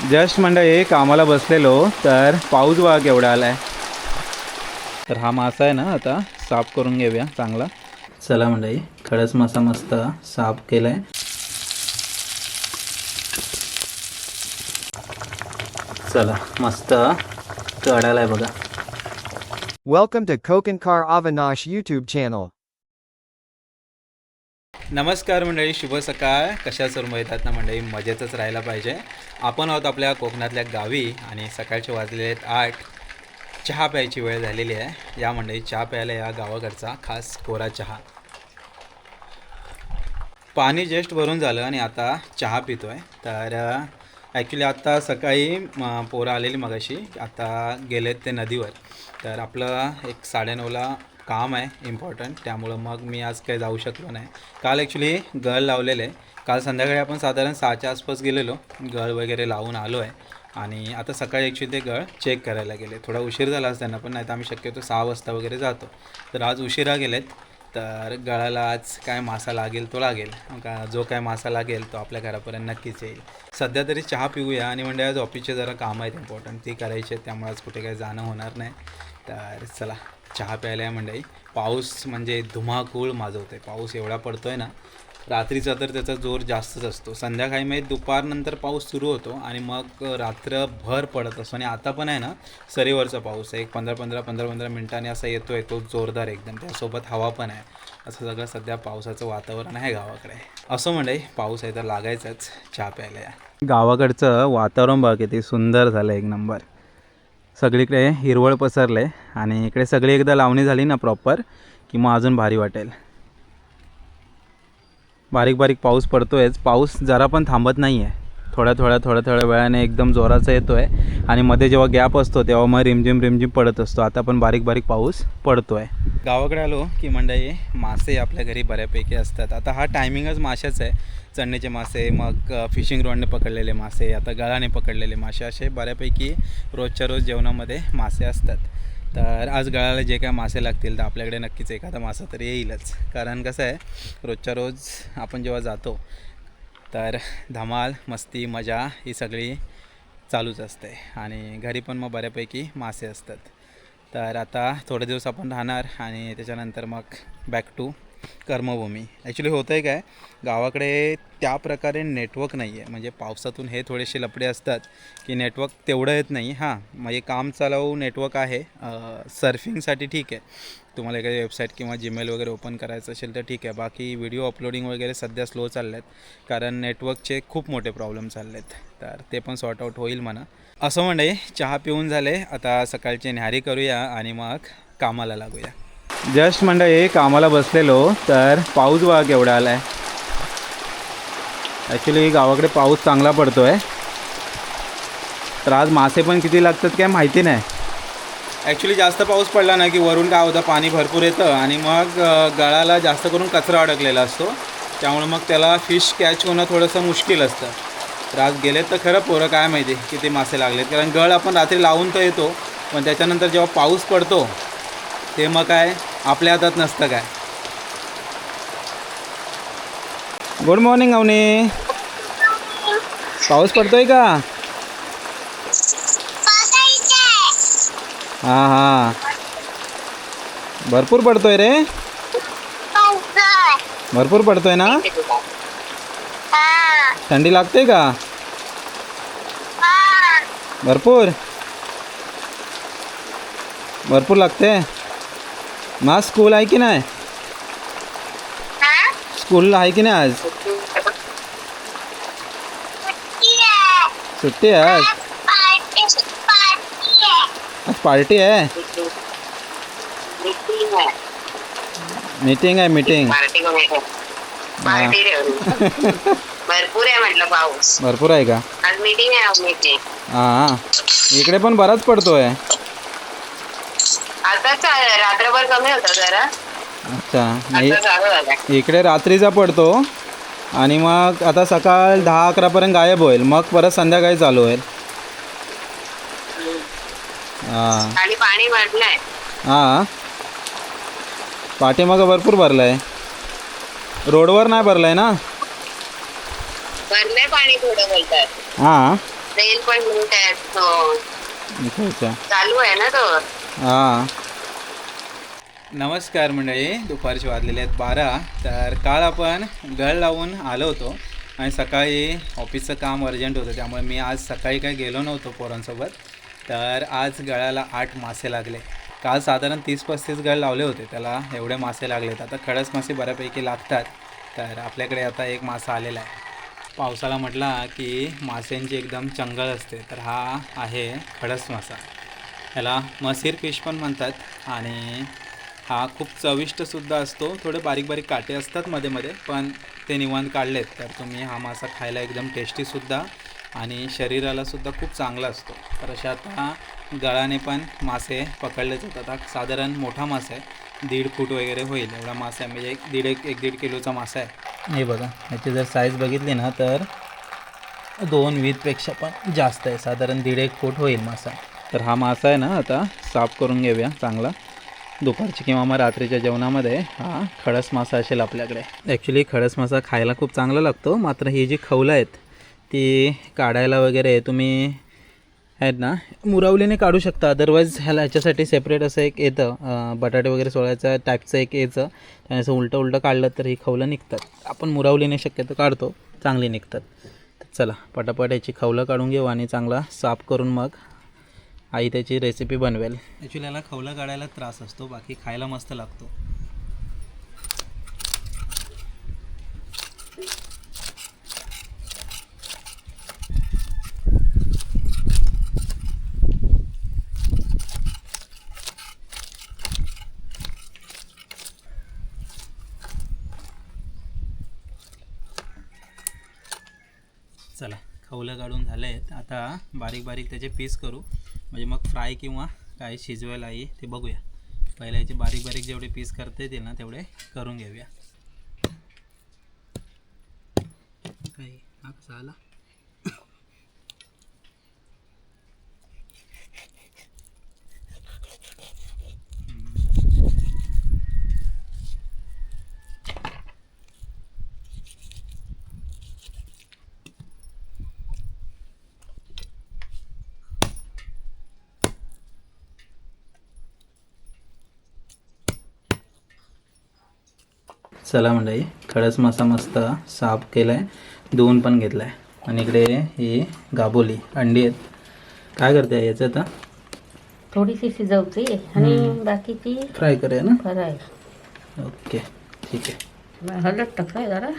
Just मंडळी कामाला बसलेलो तर पाऊस बघा केवढा आलाय. तर हा मासा आहे ना, आता साफ करून घेऊया चांगला. चला मंडळी, खडस मासा मस्त साफ केलाय. चला मस्त कडालाय बघा. Welcome to Kokankar Avinash YouTube channel. नमस्कार मंडळी, शुभ सकाळ. कशा सर्व येतात ना मंडळी, मजेतच राहायला पाहिजे. आपण आहोत आपल्या कोकणातल्या गावी आणि सकाळचे वाजलेले आहेत 8. चहा प्यायची वेळ झालेली आहे. या मंडळी चहा प्यायला या गावाकडचा खास कोरा चहा. पाणी जस्ट भरून झालं आणि आता चहा पितो आहे. तर ॲक्च्युली आत्ता सकाळी पोरं आलेली मगाशी, आता गेलेत ते नदीवर. तर आपलं 9:30ला काम आहे इम्पॉर्टंट, त्यामुळं मग मी आज काही जाऊ शकलो नाही. काल ॲक्च्युली गळ लावलेले. काल संध्याकाळी आपण साधारण 6च्या आसपास गेलेलो, गळ वगैरे लावून आलो आहे. आणि आता सकाळी ॲक्च्युली ते गळ चेक करायला गेले. थोडा उशीर झाला असं त्यांना, पण नाही तर आम्ही शक्यतो 6 वाजता वगैरे जातो. तर आज उशिरा गेलेत. तर गळाला आज काय मासा लागेल तो लागेल, जो काय मासा लागेल तो आपल्या घरापर्यंत नक्कीच येईल. सध्या तरी चहा पिऊया आणि म्हणजे आज ऑफिसचे जरा कामं आहेत इम्पॉर्टंट, ती करायची आहेत, त्यामुळे आज कुठे काही जाणं होणार नाही. तर चला चहा प्यायला या मंडळी. पाऊस म्हणजे धुमाकूळ माजवते. पाऊस एवढा पडतो आहे ना, रात्रीचा तर त्याचा जोर जास्तच असतो. संध्याकाळी म्हणजे दुपारनंतर पाऊस सुरू होतो आणि मग रात्रभर पडत असतो. आणि आता पण आहे ना, सरीवरचा पाऊस आहे. एक 15 मिनिटांनी असा येतो आहे, तो जोरदार एकदम. त्यासोबत हवा पण आहे. असं सगळं सध्या पावसाचं वातावरण आहे गावाकडे. असं म्हणजे पाऊस आहे तर लागायचंच चहा प्यायला या. गावाकडचं वातावरण बघा किती सुंदर झालं, एक नंबर. सगळीकडे हिरवळ पसरले आणि इकडे सगळी एकदा लावणी झाली ना प्रॉपर, की मग अजून भारी वाटेल. बारीक बारीक पाऊस पडतोयच. पाऊस जरा पण थांबत नाही आहे. थोड्या वेळाने एकदम जोराचा येतो आहे आणि मध्ये जेव्हा गॅप असतो तेव्हा मग रिमझिम पडत असतो. आता पण बारीक बारीक पाऊस पडतो आहे. गावाकडे आलो की मंडळी मासे आपल्या घरी बऱ्यापैकी असतात. आता हा टायमिंगच माशाच आहे. चणणीचे मासे, मग फिशिंग रॉडने पकडलेले मासे, आता गळाने पकडलेले मासे, असे बऱ्यापैकी रोजच्या रोज जेवणामध्ये मासे असतात. तर आज गळाला जे काय मासे लागतील तर आपल्याकडे नक्कीच एखादा मासा तरी येईलच. कारण कसं आहे, रोजच्या रोज आपण जेव्हा जातो तर धमाल, मस्ती, मजा ही सगळी चालूच असते आणि घरी पण मग बऱ्यापैकी मासे असतात. तर आता थोडे दिवस आपण राहणार आणि त्याच्यानंतर मग बॅक टू कर्मभूमी. ॲक्च्युली होतं आहे काय, गावाकडे त्या प्रकारे नेटवर्क नाही आहे. म्हणजे पावसातून हे थोडेसे लफडे असतात की नेटवर्क तेवढं येत नाही. हां, म्हणजे काम चालवू नेटवर्क आहे. सर्फिंगसाठी ठीक आहे, तुम्हाला एखादी वेबसाईट किंवा जीमेल वगैरे ओपन करायचं असेल तर ठीक आहे. बाकी व्हिडिओ अपलोडिंग वगैरे सध्या स्लो चालले आहेत, कारण नेटवर्कचे खूप मोठे प्रॉब्लेम चालले आहेत. तर ते पण सॉर्ट आऊट होईल म्हणा. असं म्हणजे चहा पिऊन झाले, आता सकाळची न्याहारी करूया आणि मग कामाला लागूया. जस्ट मंडळी कामाला बसलेलो तर पाऊस बघा केवढा आला आहे. ॲक्च्युली गावाकडे पाऊस चांगला पडतो आहे. तर आज मासे पण किती लागतात काय माहिती नाही. ॲक्च्युली जास्त पाऊस पडला ना की वरून काय होतं, पाणी भरपूर येतं आणि मग गळाला जास्त करून कचरा अडकलेला असतो. त्यामुळे मग त्याला फिश कॅच होणं थोडंसं मुश्किल असतं. तर आज गेलेत तर खरं पोरं काय माहिती किती मासे लागलेत. कारण गळ आपण रात्री लावून तर येतो, पण त्याच्यानंतर जेव्हा पाऊस पडतो ते मग काय आपल्या हातात नसतं काय. Good morning Avni. पाऊस पडतोय का? हां, भरपूर पडतोय रे. भरपूर पडतोय ना. थंडी लागते का? भरपूर लागते. मग स्कूल आहे की नाही? स्कूलला आहे की नाही आज? सुट्टी आहे आज. आज पार्टी आहे. मीटिंग आहे. भरपूर आहे म्हटलं पाऊस. भरपूर आहे का? आज मीटिंग आहे. हां, इकडे पण बराच पडतोय. आता रात्रभर कमी होता जरा. अच्छा, आता चालू झाला. इकडे रात्रीचा पडतो आणि मग आता सकाळ 10-11पर्यंत गायब होईल, मग परत संध्याकाळी चालू होईल. हां, आणि पाणी वाढलंय. हां, पाठीमागं भरपूर भरलं आहे. रोडवर नाही भरलं आहे ना? भरलंय पाणी थोडं बोलतात. हां, तेल पण मीठ आहे तो अच्छा. चालू आहे ना तो. हां. नमस्कार मंडळी, दुपारचे वाजलेले आहेत 12. तर काल आपण गळ लावून आलो होतो आणि सकाळी ऑफिसचं काम अर्जंट होतं, त्यामुळे मी आज सकाळी काही गेलो नव्हतो पोरांसोबत. तर आज गळाला 8 मासे लागले. काल साधारण 30-35 गळ लावले होते, त्याला एवढे मासे लागलेत. आता खडस मासे बऱ्यापैकी लागतात. तर आपल्याकडे आता एक मासा आलेला आहे. पावसाला म्हटला की माशांची एकदम चंगळ असते, तर हा आहे खडस मासा. ह्याला मसीर फिश पण म्हणतात आणि हा खूप चविष्टसुद्धा असतो. थोडे बारीक बारीक काटे असतात मध्ये मध्ये, पण ते निवांत काढलेत तर तुम्ही हा मासा खायला एकदम टेस्टीसुद्धा आणि शरीरालासुद्धा खूप चांगला असतो. तर अशा आता गळाने पण मासे पकडले जातात. हा साधारण मोठा मासा आहे, 1.5 फूट वगैरे होईल एवढा मासा आहे, म्हणजे 1.5 किलोचा मासा आहे. हे बघा, ह्याची जर साईज बघितली ना तर 2 वीतपेक्षा पण जास्त आहे, साधारण 1.5 फूट होईल मासा. तर हा मासा आहे ना आता साफ करून घेऊया चांगला. दुपारची किंवा मग रात्रीच्या जेवणामध्ये हा खडस मासा असेल आपल्याकडे. ॲक्च्युली खडस मासा खायला खूप चांगला लागतो, मात्र ही जी खवलं आहेत ती काढायला वगैरे तुम्ही आहेत ना मुरावलीने काढू शकता. अदरवाईज ह्याच्यासाठी सेपरेट असं एक येतं, बटाटे वगैरे सोळायचं टाईपचं एक यायचं, त्याने असं उलटं काढलं तर ही खवलं निघतात. आपण मुरावलीने शक्यतो काढतो, चांगली निघतात. तर चला पटापट याची खवलं काढून घेऊ आणि चांगला साफ करून मग आई त्याची रेसिपी बनवेल. ॲक्च्युली याला खवलं काढायला त्रास असतो, बाकी खायला मस्त लागतो. चला खवलं काढून झाले आहेत. आता बारीक बारीक त्याचे पीस करू, म्हणजे मग फ्राय किंवा काय शिजवायला आहे ते बघूया. पहिल्या याचे बारीक बारीक जेवढे पीस करता येतील ना तेवढे करून घेऊया. काय हा कसा आला? चला मंडळी, खडस मासा मस्त साफ केला आहे, धुवून पण घेतला आहे. आणि इकडे ही गाबोली अंडी आहेत. काय करते याचं आता? थोडीशी शिजवते आणि बाकीची फ्राय करूया ना? फ्राय. ओके ठीक आहे. हळद टाकाय जरा.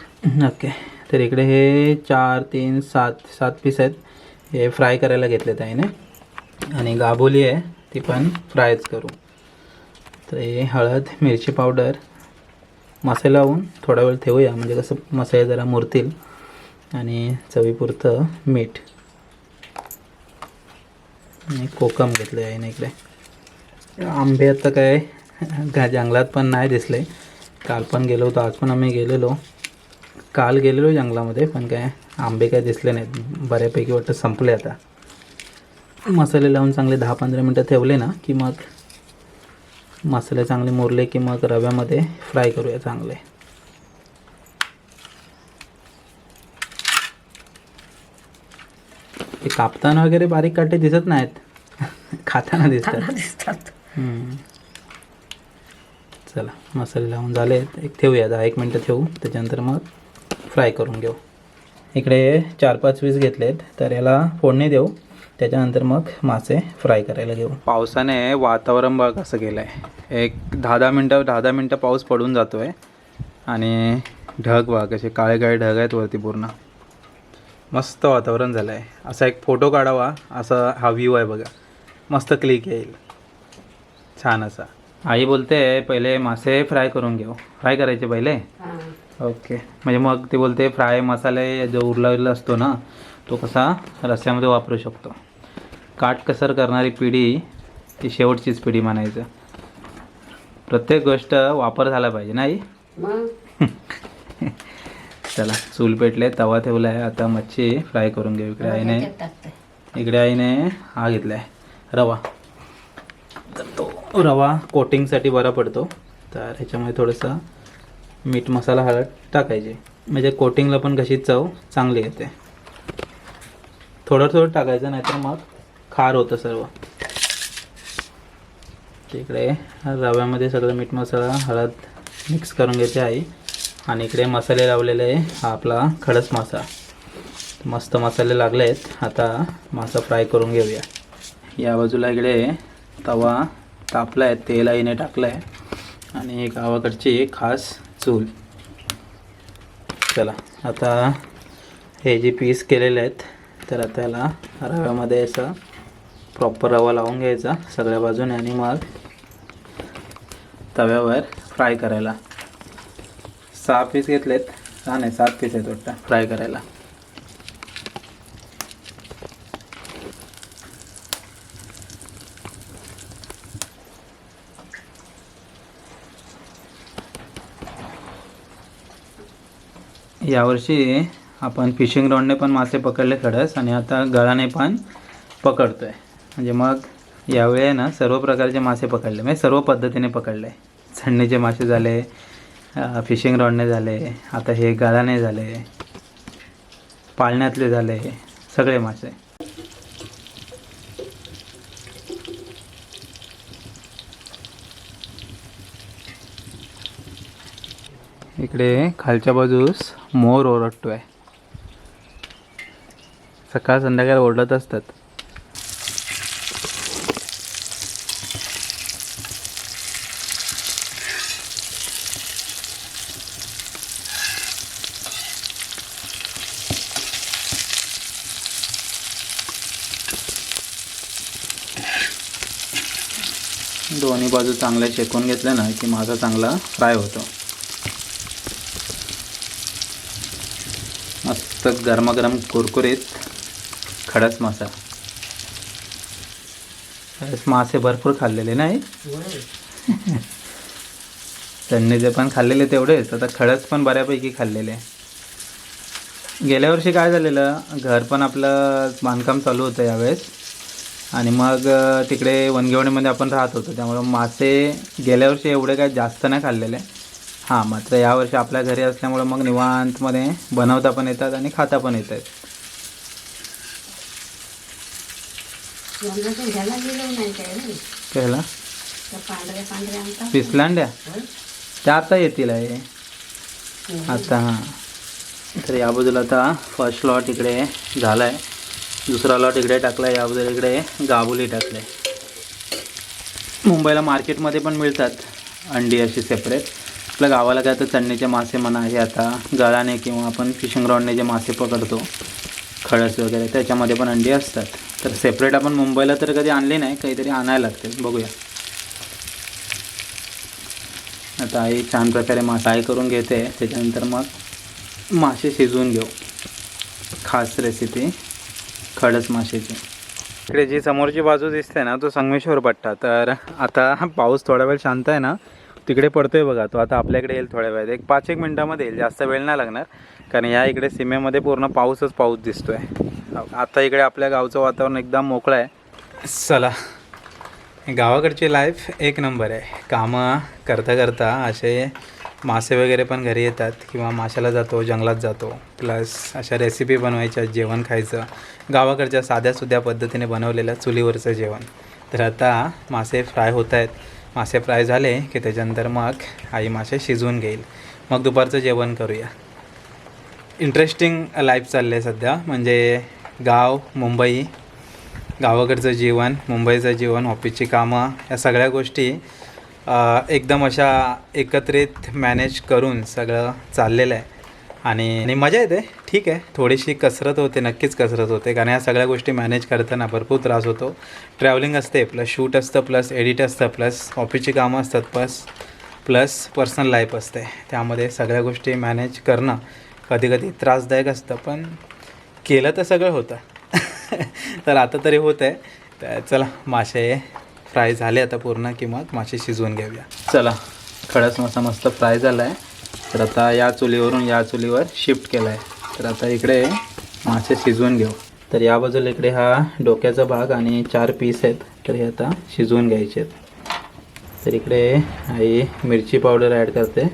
ओके, तर इकडे हे 4, 3, 7 पीस आहेत, हे फ्राय करायला घेतलेत आईने. आणि गाबोली आहे ती पण फ्रायच करू. तर हे हळद, मिरची पावडर, मसाला लावून थोडा वेळ ठेवूया, म्हणजे कसं मसाले जरा मुरतील. आणि चवीपुरतं मीठ आणि कोकम घेतलं आहे ना. इकडे आंबे आता काय जंगलात पण नाही दिसले. काल पण गेलो होतो, आज पण आम्ही गेलेलो. काल गेलेलो जंगलामध्ये, पण काय आंबे काय दिसले नाहीत. बऱ्यापैकी वाटतं संपले. आता मसाले लावून चांगले 10-15 मिनटं ठेवले ना की मग मसाले चांगले मुरले की मग रव्यामध्ये फ्राय करूया चांगले. ते कापताना वगैरे बारीक काटे दिसत नाहीत, खाताना दिसतात. चला मसाले लावून झाले, एक ठेवूया 10-1 मिनटं ठेवू, त्याच्यानंतर मग फ्राय करून घेऊ. इकडे 4-5 पीस घेतलेत, तर याला फोडणी देऊ, त्याच्यानंतर मग मासे फ्राय करायला घेऊ. पावसाने वातावरण बघ कसं केलं आहे. एक 10-10 मिनटं पाऊस पडून जातो आहे आणि ढग बघा कसे काळे काळे ढग आहेत वरती पूर्ण. मस्त वातावरण झालं आहे. असा एक फोटो काढावा असा हा व्ह्यू आहे बघा, मस्त क्लिक येईल छान असा. आई बोलते पहिले मासे फ्राय करून घेऊ. फ्राय करायचे पहिले? ओके, म्हणजे मग ते बोलते फ्राय मसाले जो उरलेला असतो ना तो कसा रस्स्यामध्ये वापरू शकतो. काटकसर करणारी पिढी ती शेवटचीच पिढी म्हणायचं. प्रत्येक गोष्ट वापर झाला पाहिजे नाही. चला चूल पेटले, तवा ठेवला आहे, आता मच्छी फ्राय करून घेऊ. इकडे आईने हा घेतला आहे रवा. तर तो रवा कोटिंगसाठी बरा पडतो, तर ह्याच्यामध्ये थोडंसं मीठ, मसाला, हळद टाकायचे, म्हणजे कोटिंगला पण कशी चव चांगली येते. थोडं थोडं टाकायचं, नाहीतर मग खार होतं सर्व. तिकडे रव्यामध्ये सगळं मीठ मसाला हळद मिक्स करून घ्यायचे आहे. आणि इकडे मसाले लावलेले आहे. हा आपला खडस मासा. मस्त मसाले लागले आहेत. आता मासा फ्राय करून घेऊया. या बाजूला इकडे तवा तापला आहे, तेल आईने टाकलं आहे. आणि गावाकडची खास चूल. चला आता हे जे पीस केलेले आहेत तर आता याला रव्यामध्ये असं प्रॉपर रवा लावून घ्यायचा सगळ्या बाजूने आणि मग तव्यावर फ्राय करायला. 6 पीस घेतलेत. 6 नाही 7 पीस आहेत वाटतं फ्राय करायला. यावर्षी आपण फिशिंग रॉडने पण मासे पकडले खडस आणि आता गळाने पण पकडतो आहे. म्हणजे मग यावेळी ना सर्व प्रकारचे मासे पकडले, म्हणजे सर्व पद्धतीने पकडले. छन्नीचे मासे झाले, फिशिंग रॉडने झाले, आता हे गळाने झाले, पाळण्यातले झाले, सगळे मासे. इकडे खालच्या बाजूस मोर ओरडतो आहे. सकाळ संध्याकाळ ओरडत असतात. दोन्ही बाजू चांगल्या शेकून घेतल्या ना की माझा चांगला फ्राय होतो. मस्त गरमागरम कुरकुरीत खडस मासा. मासे भरपूर खाल्लेले नाही. त्यांनी पण खाल्लेले तेवढेच, आता खडस पण बऱ्यापैकी खाल्लेले. गेल्या वर्षी काय झालेलं, घर पण आपलं बांधकाम चालू होतं यावेळेस आणि मग तिकडे वनगेवणीमध्ये आपण राहत होतो, त्यामुळं मासे गेल्या वर्षी एवढे काय जास्त नाही खाल्लेले. हां, मात्र यावर्षी आपल्या घरी असल्यामुळं मग निवांतमध्ये बनवता पण येतात आणि खाता पण येत आहेत. पहिला पिसलांड्या त्या आता येतील आहे आता. हां, तर या बाजूला आता फर्स्ट लॉट इकडे झाला आहे, दुसरा लॉट इकडे टाकला आहे, या बाजूला इकडे गाबुली टाकले. मुंबईला मार्केटमध्ये पण मिळतात अंडी अशी सेपरेट. आपल्या गावाला काय तर चन्नीचे मासे म्हणा, हे आता गळाने किंवा आपण फिशिंग रॉडने जे मासे पकडतो खडस वगैरे त्याच्यामध्ये पण अंडी असतात. तर सेपरेट आपण मुंबईला तर कधी आणली नाही, काहीतरी आणायला लागते. बघूया. आता आई छान प्रकारे फ्राय करून घेते, त्याच्यानंतर मग मासे शिजवून घेऊ. खास रेसिपी खडस माशाची. इकडे जी समोरची बाजू दिसते ना तो संगमेश्वर पट्टा. तर आता पाऊस थोडा वेळ शांत आहे ना, तिकडे पडतोय बघा, तो आता आपल्याकडे येईल थोड्या वेळात. 5-1 मिनटामध्ये येईल, जास्त वेळ नाही लागणार, कारण या इकडे सीमेमध्ये पूर्ण पाऊसच पाऊस दिसतोय. आता इकडे आपल्या गावचं वातावरण एकदम मोकळं आहे. चला, गावाकडची लाईफ एक नंबर आहे. कामं करता करता असे मासे वगैरे पण घरी येतात किंवा माशाला जातो, जंगलात जातो, प्लस अशा रेसिपी बनवायच्या, जेवण खायचं गावाकडच्या साध्यासुध्या पद्धतीने बनवलेलं चुलीवरचं जेवण. तर आता मासे फ्राय होत आहेत. मासे फ्राय झाले की त्याच्यानंतर मग आई मासे शिजवून घेईल, मग दुपारचं जेवण करूया. इंटरेस्टिंग लाईफ चाललं आहे सध्या. म्हणजे गाव, मुंबई, गावाकडचं जीवन, मुंबईचं जीवन, ऑफिसची कामं, या सगळ्या गोष्टी एकदम अशा एकत्रित मॅनेज करून सगळं चाललेलं आहे. आणि मजा येते. ठीक आहे, थोडीशी कसरत होते, नक्कीच कसरत होते, कारण या सगळ्या गोष्टी मॅनेज करताना भरपूर त्रास होतो. ट्रॅव्हलिंग असते, प्लस शूट असतं, प्लस एडिट असतं, प्लस ऑफिसची कामं असतात, प्लस पर्सनल लाईफ असते. त्यामध्ये सगळ्या गोष्टी मॅनेज करणं कधी कधी त्रासदायक असतं, पण केलं तर सगळं होतं. तर आता तरी होतं आहे. तर चला, मासे फ्राय झाले आता पूर्ण, की मग मासे शिजवून घेऊया. चला, खडस मासा मस्त फ्राय झाला आहे. तर आता या चुलीवरून या चुलीवर शिफ्ट केला आहे. तर आता इकडे मासे शिजवून घेऊ. तर या बाजूला इकडे हा डोक्याचा भाग आणि 4 पीस आहेत, तर हे आता शिजवून घ्यायचे आहेत. तर इकडे आई मिरची पावडर ॲड करते.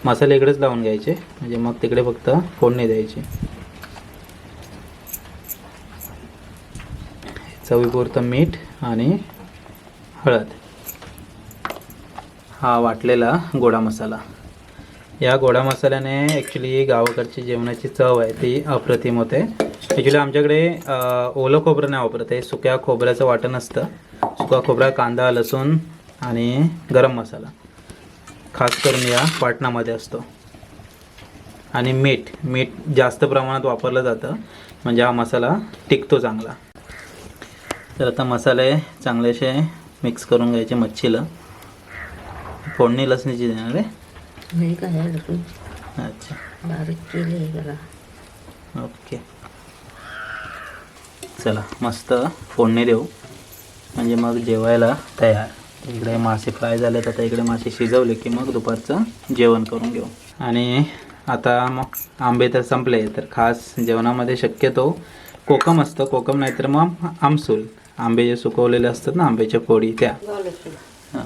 मसाले इकडेच लावून घ्यायचे, म्हणजे मग तिकडे फक्त फोडणी द्यायची. चवीपुरतं मीठ आणि हळद. हा वाटलेला गोडा मसाला. या गोडा मसाल्याने ॲक्च्युली गावाकडची जेवणाची चव आहे ती अप्रतिम होते. ॲक्च्युली आमच्याकडे ओलं खोबरं नाही वापरत आहे, सुक्या खोबऱ्याचं वाटण असतं. सुका खोबरा, कांदा, लसूण आणि गरम मसाला खास करून या वाटणामध्ये असतो. आणि मीठ जास्त प्रमाणात वापरलं जातं म्हणजे हा मसाला टिकतो चांगला. तर आता मसाले चांगलेसे मिक्स करून घ्यायचे मच्छीला. फोडणी लसणीची देणार आहे. नाही काय लसूण अच्छा, बारीक केले जरा. ओके. चला मस्त फोडणी देऊ म्हणजे मग जेवायला तयार. इकडे मासे फ्राय झालेत, आता इकडे मासे शिजवले की मग दुपारचं जेवण करून घेऊ. आणि आता मग आंबे तर संपले, तर खास जेवणामध्ये शक्यतो कोकम असतं. कोकम नाहीतर मग आमसूल, आंबे जे सुकवलेले असतात ना, आंब्याच्या फोडी त्या. हां,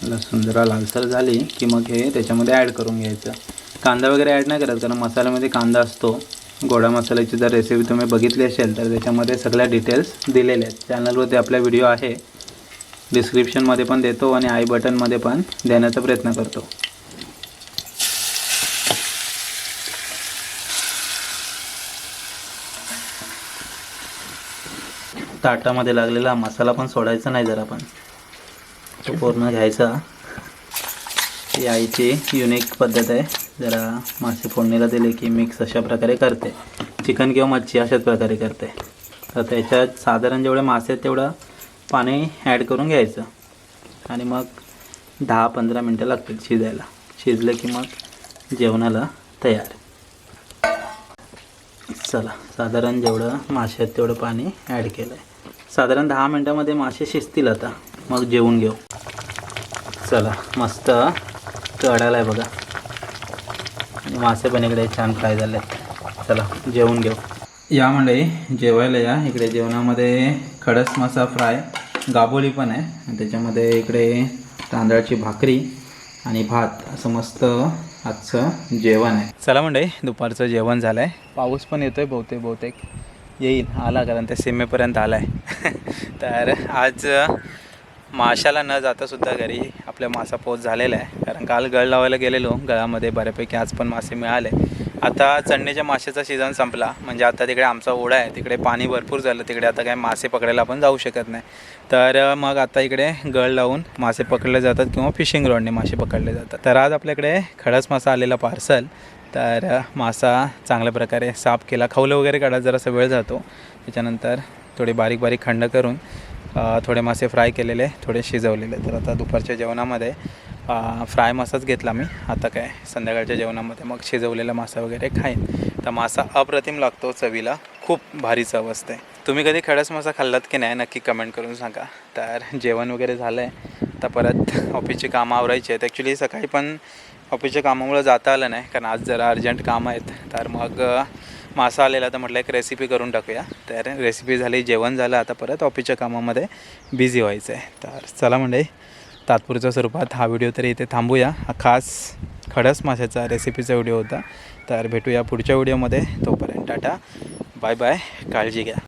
लसूण जरा लालसर झाली की मग हे त्याच्यामध्ये ॲड करून घ्यायचं. कांदा वगैरे ॲड नाही करायचं कारण मसाल्यामध्ये कांदा असतो. गोडा मसाल्याची जर रेसिपी तुम्ही बघितली असेल तर त्याच्यामध्ये सगळ्या डिटेल्स दिलेल्या आहेत. चॅनलवरती आपला व्हिडिओ आहे, डिस्क्रिप्शनमध्ये पण देतो आणि आय बटनमध्ये पण देण्याचा प्रयत्न करतो. ताटामध्ये लागलेला मसाला पण सोडायचा नाही, जरा पण तो पूर्ण घ्यायचा. ही आईची युनिक पद्धत आहे. जरा मासे फोडणीला दिले की मिक्स अशा प्रकारे करते. चिकन किंवा मच्छी अशाच प्रकारे करते. तर त्याच्यात साधारण जेवढे मासे आहेत तेवढं पाणी ॲड करून घ्यायचं आणि मग 10-15 मिनटं लागतील शिजायला. शिजलं की मग जेवणाला तयार. चला, साधारण जेवढं मासे आहेत तेवढं पाणी ॲड केलं आहे. साधारण 10 मिनटामध्ये मासे शिजतील. आता मग जेवून घेऊ. चला, मस्त कढायला आहे बघा आणि मासे पण इकडे छान फ्राय झाले. चला जेवून घेऊ. या मंडळी जेवायला या. इकडे जेवणामध्ये खडस मासा फ्राय, गाबोली पण आहे आणि त्याच्यामध्ये इकडे तांदळाची भाकरी आणि भात असं मस्त आजचं जेवण आहे. चला मंडळी, दुपारचं जेवण झालं आहे. पाऊस पण येतो आहे, बहुतेक येईल, आला कारण ते सीमेपर्यंत आला आहे. तर आज माशाला न जातासुद्धा घरी आपल्या मासा पोच झालेला आहे. कारण काल गळ लावायला गेलेलो गळामध्ये बऱ्यापैकी, आज पण मासे मिळाले. आता चणणीच्या माशाचा सीझन संपला म्हणजे आता तिकडे आमचा ओढा आहे, तिकडे पाणी भरपूर झालं. तिकडे आता काय मासे पकडायला आपण जाऊ शकत नाही. तर मग आता इकडे गळ लावून मासे पकडले जातात किंवा फिशिंग रॉडने मासे पकडले जातात. तर आज आपल्याकडे खडस मासा आलेला पार्सल. तर मासा चांगल्या प्रकारे साफ केला, खवलं वगैरे काढायला जरासा वेळ जातो. त्याच्यानंतर थोडे बारीक बारीक खंड करून थोडे मासे फ्राय केलेले, थोडे शिजवलेले. तर आता दुपारच्या जेवणामध्ये फ्राय मासाच घेतला मी. आता काय संध्याकाळच्या जेवणामध्ये मग शिजवलेला मासा वगैरे खाईन. तर मासा अप्रतिम लागतो चवीला, खूप भारी चव असते. तुम्ही कधी खडस मासा खाल्लात की नाही नक्की कमेंट करून सांगा. तर जेवण वगैरे झालं आहे, आता परत ऑफिसची कामं आवरायची आहेत. ॲक्च्युली सकाळी पण ऑफिसच्या कामामुळं जाता आलं नाही कारण आज जरा अर्जंट कामं आहेत. तर मग मासा आलेला तर म्हटलं एक रेसिपी करून टाकूया. तर रेसिपी झाली, जेवण झालं, आता परत ऑफिसच्या कामामध्ये बिझी व्हायचं आहे. तर चला मंडळी, तात्पुरत्या स्वरूपात हा व्हिडिओ तरी इथे थांबूया. हा खास खडस माशाचा रेसिपीचा व्हिडिओ होता. तर भेटूया पुढच्या व्हिडिओमध्ये. तोपर्यंत टाटा, बाय बाय, काळजी घ्या.